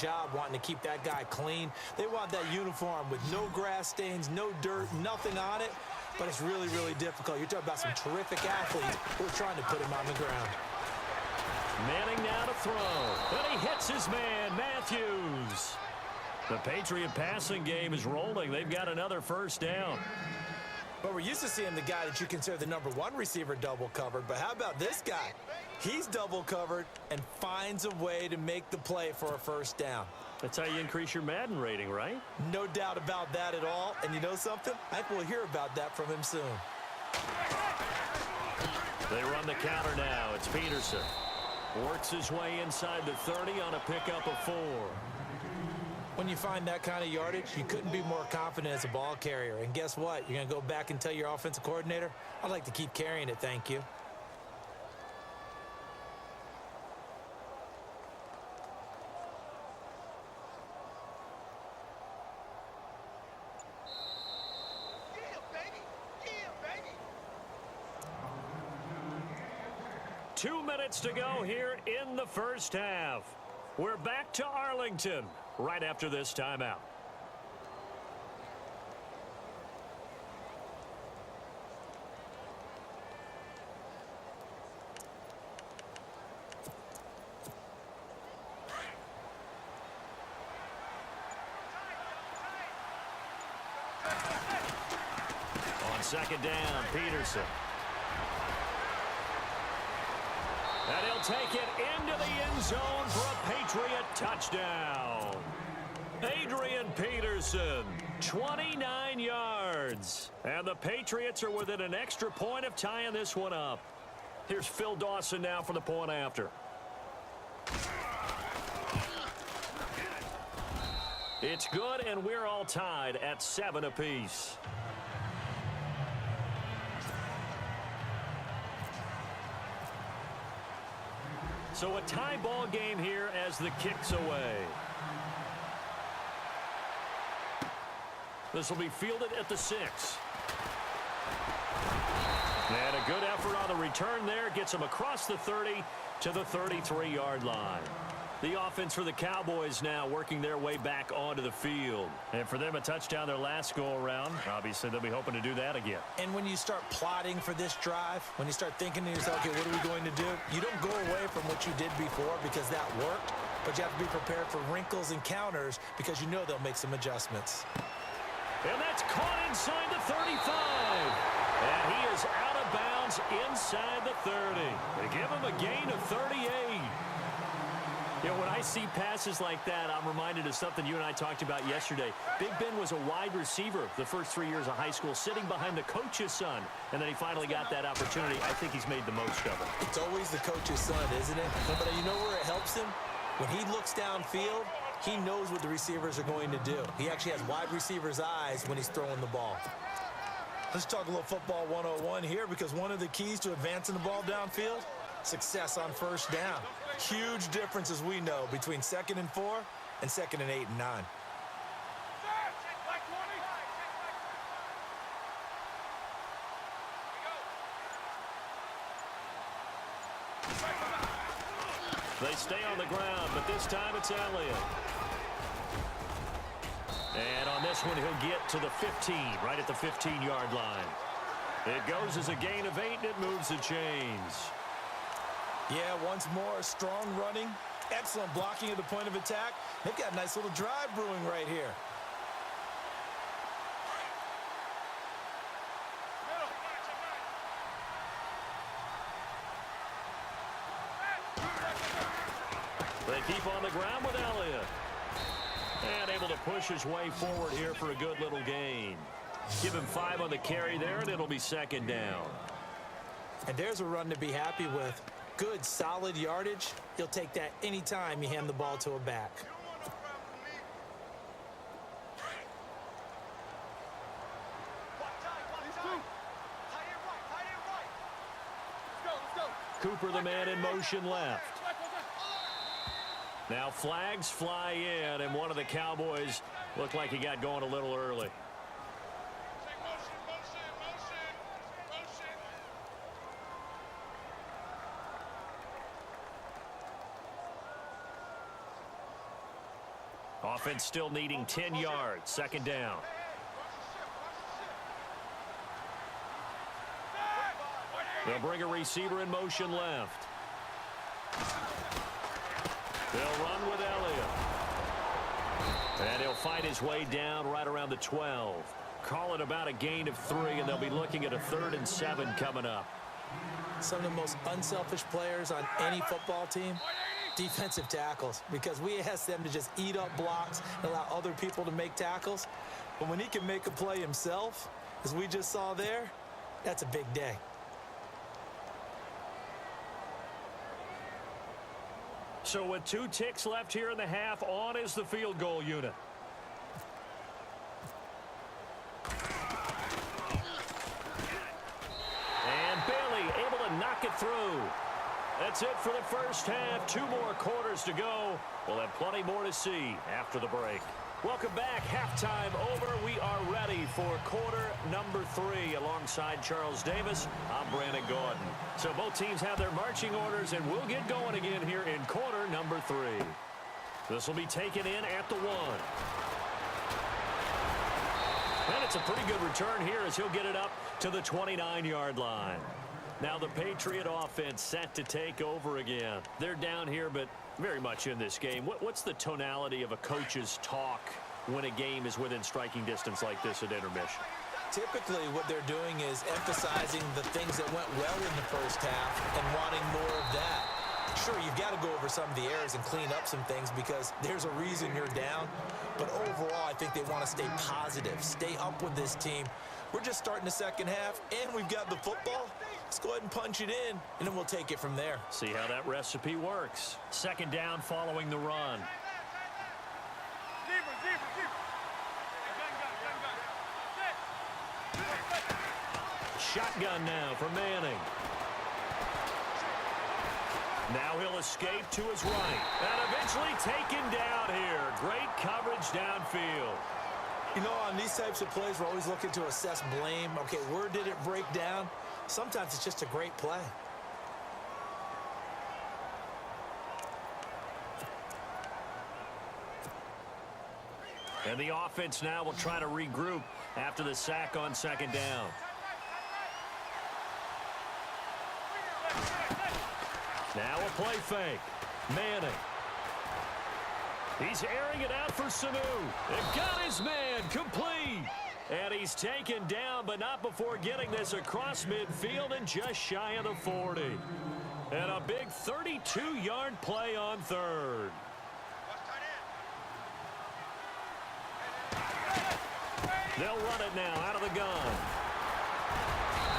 job wanting to keep that guy clean. They want that uniform with no grass stains, no dirt, nothing on it. But it's really, really difficult. You're talking about some terrific athletes who are trying to put him on the ground. Manning now to throw. And he hits his man, Matthews. The Patriot passing game is rolling. They've got another first down. But we're used to seeing the guy that you consider the #1 receiver double covered. But how about this guy? He's double covered and finds a way to make the play for a first down. That's how you increase your Madden rating, right? No doubt about that at all. And you know something? I think we'll hear about that from him soon. They run the counter now. It's Peterson. Works his way inside the 30 on a pickup of 4. When you find that kind of yardage, you couldn't be more confident as a ball carrier. And guess what? You're going to go back and tell your offensive coordinator, I'd like to keep carrying it, thank you. Two minutes to go here in the first half. We're back to Arlington right after this timeout. On second down, Peterson. And he'll take it into the end zone for a Patriot touchdown. Adrian Peterson, 29 yards. And the Patriots are within an extra point of tying this one up. Here's Phil Dawson now for the point after. It's good, and we're all tied at 7 apiece. So a tie ball game here as the kick's away. This will be fielded at the 6. And a good effort on the return there. Gets him across the 30 to the 33-yard line. The offense for the Cowboys now working their way back onto the field. And for them, a touchdown their last go-around. Obviously, they'll be hoping to do that again. And when you start plotting for this drive, when you start thinking to yourself, okay, what are we going to do? You don't go away from what you did before because that worked, but you have to be prepared for wrinkles and counters because you know they'll make some adjustments. And that's caught inside the 35. And he is out of bounds inside the 30. They give him a gain of 38. You know, when I see passes like that, I'm reminded of something you and I talked about yesterday. Big Ben was a wide receiver the first 3 years of high school, sitting behind the coach's son, and then he finally got that opportunity. I think he's made the most of it. It's always the coach's son, isn't it? But you know where it helps him? When he looks downfield, he knows what the receivers are going to do. He actually has wide receivers' eyes when he's throwing the ball. Let's talk a little football 101 here, because one of the keys to advancing the ball downfield, success on first down. Huge difference, as we know, between 2nd and 4 and 2nd and 8 and 9. They stay on the ground, but this time it's Elliott. And on this one, he'll get to the 15, right at the 15-yard line. It goes as a gain of 8, and it moves the chains. Yeah, once more, strong running, excellent blocking at the point of attack. They've got a nice little drive brewing right here. They keep on the ground with Elliott. And able to push his way forward here for a good little gain. Give him 5 on the carry there, and it'll be 2nd down. And there's a run to be happy with. Good, solid yardage. You'll take that anytime you hand the ball to a back. Cooper, the man in motion left. Now flags fly in, and one of the Cowboys looked like he got going a little early. Offense still needing 10 yards. Second down. They'll bring a receiver in motion left. They'll run with Elliott. And he'll fight his way down right around the 12. Call it about a gain of 3, and they'll be looking at a 3rd and 7 coming up. Some of the most unselfish players on any football team, defensive tackles, because we ask them to just eat up blocks and allow other people to make tackles. But when he can make a play himself, as we just saw there, that's a big day. So with 2 ticks left here in the half, on is the field goal unit. And Bailey able to knock it through. That's it for the first half. 2 more quarters to go. We'll have plenty more to see after the break. Welcome back. Halftime over. We are ready for quarter number 3. Alongside Charles Davis, I'm Brandon Gordon. So both teams have their marching orders, and we'll get going again here in quarter number 3. This will be taken in at the 1. And it's a pretty good return here as he'll get it up to the 29-yard line. Now the Patriot offense set to take over again. They're down here, but very much in this game. What's the tonality of a coach's talk when a game is within striking distance like this at intermission? Typically, what they're doing is emphasizing the things that went well in the first half and wanting more of that. Sure, you've got to go over some of the errors and clean up some things because there's a reason you're down. But overall, I think they want to stay positive, stay up with this team. We're just starting the second half, and we've got the football. Let's go ahead and punch it in, and then we'll take it from there. See how that recipe works. Second down following the run. Shotgun now for Manning. Now he'll escape to his right. And eventually taken down here. Great coverage downfield. You know, on these types of plays, we're always looking to assess blame. Okay, where did it break down? Sometimes it's just a great play. And the offense now will try to regroup after the sack on second down. Now a play fake. Manning. He's airing it out for Sanu. It got his man complete. And he's taken down, but not before getting this across midfield and just shy of the 40. And a big 32-yard play on third. They'll run it now out of the gun.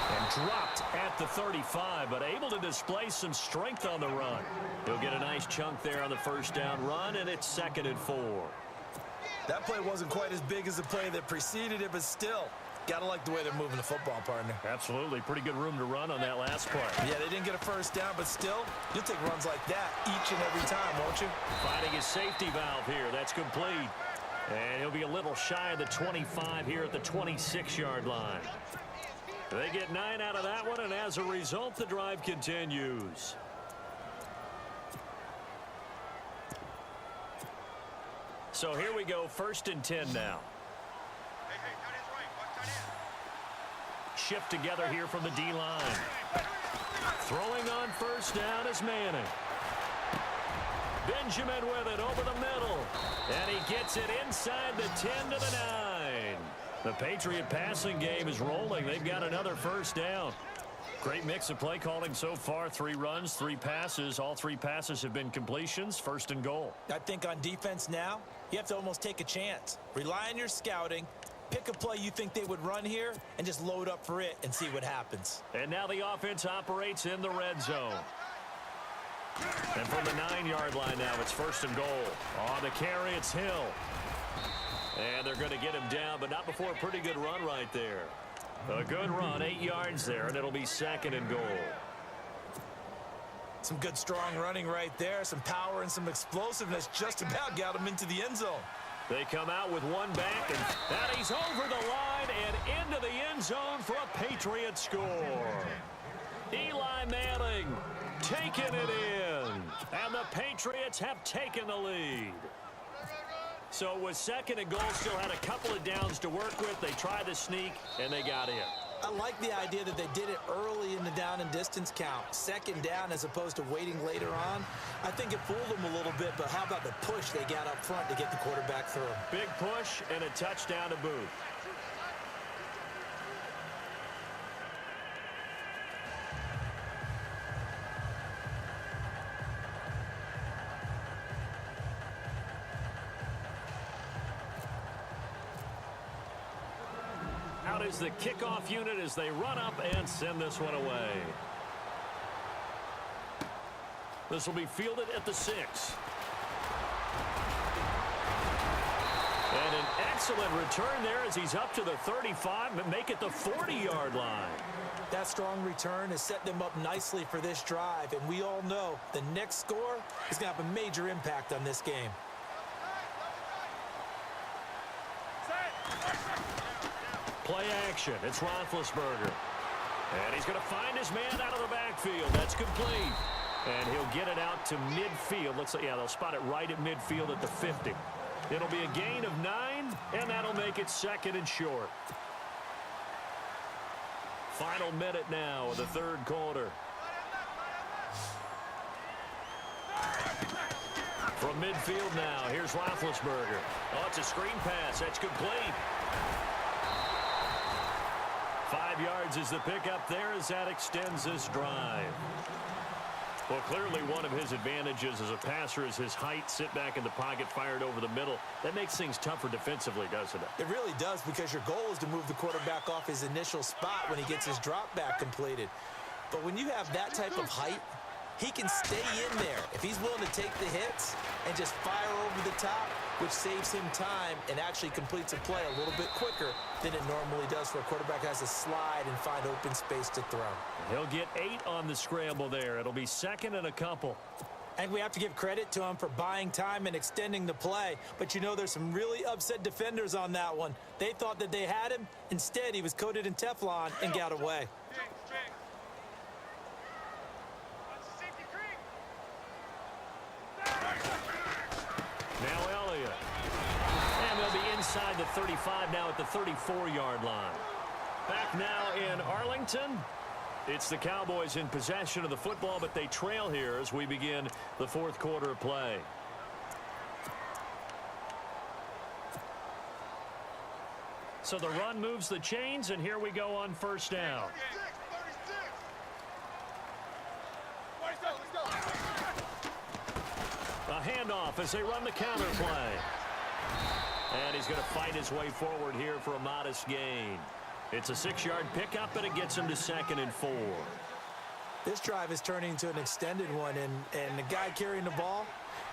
And dropped at the 35, but able to display some strength on the run. He'll get a nice chunk there on the first down run, and it's 2nd and 4. That play wasn't quite as big as the play that preceded it, but still, got to like the way they're moving the football, partner. Absolutely. Pretty good room to run on that last play. Yeah, they didn't get a first down, but still, you'll take runs like that each and every time, won't you? Finding his safety valve here. That's complete. And he'll be a little shy of the 25 here at the 26-yard line. They get 9 out of that one, and as a result, the drive continues. So here we go, 1st and 10 now. Shift together here from the D-line. Throwing on first down is Manning. Benjamin with it over the middle. And he gets it inside the 10 to the 9. The Patriot passing game is rolling. They've got another first down. Great mix of play calling so far. 3 runs, 3 passes. All 3 passes have been completions. 1st and goal. I think on defense now, you have to almost take a chance. Rely on your scouting. Pick a play you think they would run here and just load up for it and see what happens. And now the offense operates in the red zone. And from the 9-yard line now, it's 1st and goal. On the carry, it's Hill. And they're going to get him down, but not before a pretty good run right there. A good run, 8 yards there, and it'll be 2nd and goal. Some good, strong running right there. Some power and some explosiveness just about got him into the end zone. They come out with one back, and he's over the line and into the end zone for a Patriot score. Eli Manning taking it in, and the Patriots have taken the lead. So with second and goal, still had a couple of downs to work with. They tried to sneak, and they got in. I like the idea that they did it early in the down and distance count. Second down as opposed to waiting later on. I think it fooled them a little bit, but how about the push they got up front to get the quarterback through? Big push and a touchdown to boot. Out is the kickoff unit as they run up and send this one away. This will be fielded at the 6. And an excellent return there as he's up to the 35 and make it the 40-yard line. That strong return has set them up nicely for this drive, and we all know the next score is going to have a major impact on this game. Play action. It's Roethlisberger. And he's going to find his man out of the backfield. That's complete. And he'll get it out to midfield. Looks like, yeah, they'll spot it right at midfield at the 50. It'll be a gain of 9, and that'll make it second and short. Final minute now of the third quarter. From midfield now, here's Roethlisberger. Oh, it's a screen pass. That's complete. 5 yards is the pickup there as that extends this drive. Well, clearly one of his advantages as a passer is his height, sit back in the pocket, fired over the middle. That makes things tougher defensively, doesn't it? It really does, because your goal is to move the quarterback off his initial spot when he gets his drop back completed. But when you have that type of height, he can stay in there if he's willing to take the hits and just fire over the top, which saves him time and actually completes a play a little bit quicker than it normally does for a quarterback who has to slide and find open space to throw. He'll get 8 on the scramble there. It'll be second and a couple. And we have to give credit to him for buying time and extending the play. But you know, there's some really upset defenders on that one. They thought that they had him. Instead, he was coated in Teflon and got away. Now Elliott. And they'll be inside the 35 now at the 34-yard line. Back now in Arlington. It's the Cowboys in possession of the football, but they trail here as we begin the fourth quarter of play. So the run moves the chains, and here we go on first down. A handoff as they run the counter play. And he's going to fight his way forward here for a modest gain. It's a 6-yard pickup, and it gets him to second and 4. This drive is turning into an extended one, and the guy carrying the ball,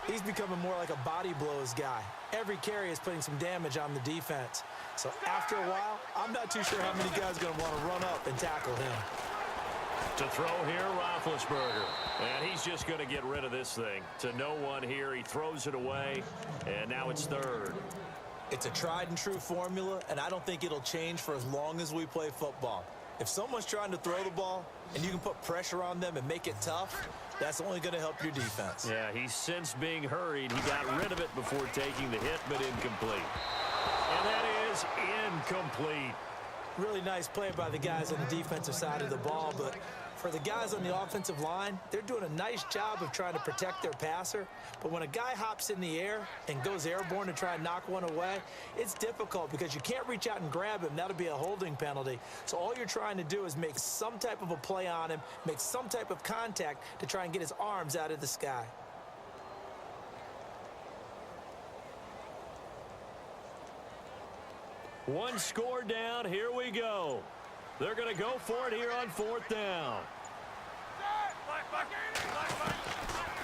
he's becoming more like a body blows guy. Every carry is putting some damage on the defense. So after a while, I'm not too sure how many guys are going to want to run up and tackle him. To throw here, Roethlisberger. And he's just going to get rid of this thing. To no one here. He throws it away, and now it's third. It's a tried-and-true formula, and I don't think it'll change for as long as we play football. If someone's trying to throw the ball and you can put pressure on them and make it tough, that's only going to help your defense. Yeah, he's since being hurried. He got rid of it before taking the hit, but incomplete. And that is incomplete. Really nice play by the guys on the defensive side of the ball, but for the guys on the offensive line, they're doing a nice job of trying to protect their passer. But when a guy hops in the air and goes airborne to try and knock one away, it's difficult because you can't reach out and grab him. That'll be a holding penalty. So all you're trying to do is make some type of a play on him, make some type of contact to try and get his arms out of the sky. One score down. Here we go. They're going to go for it here on fourth down.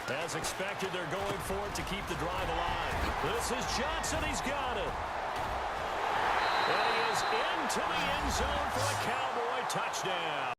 As expected, they're going for it to keep the drive alive. This is Johnson. He's got it. And he is into the end zone for a Cowboy touchdown.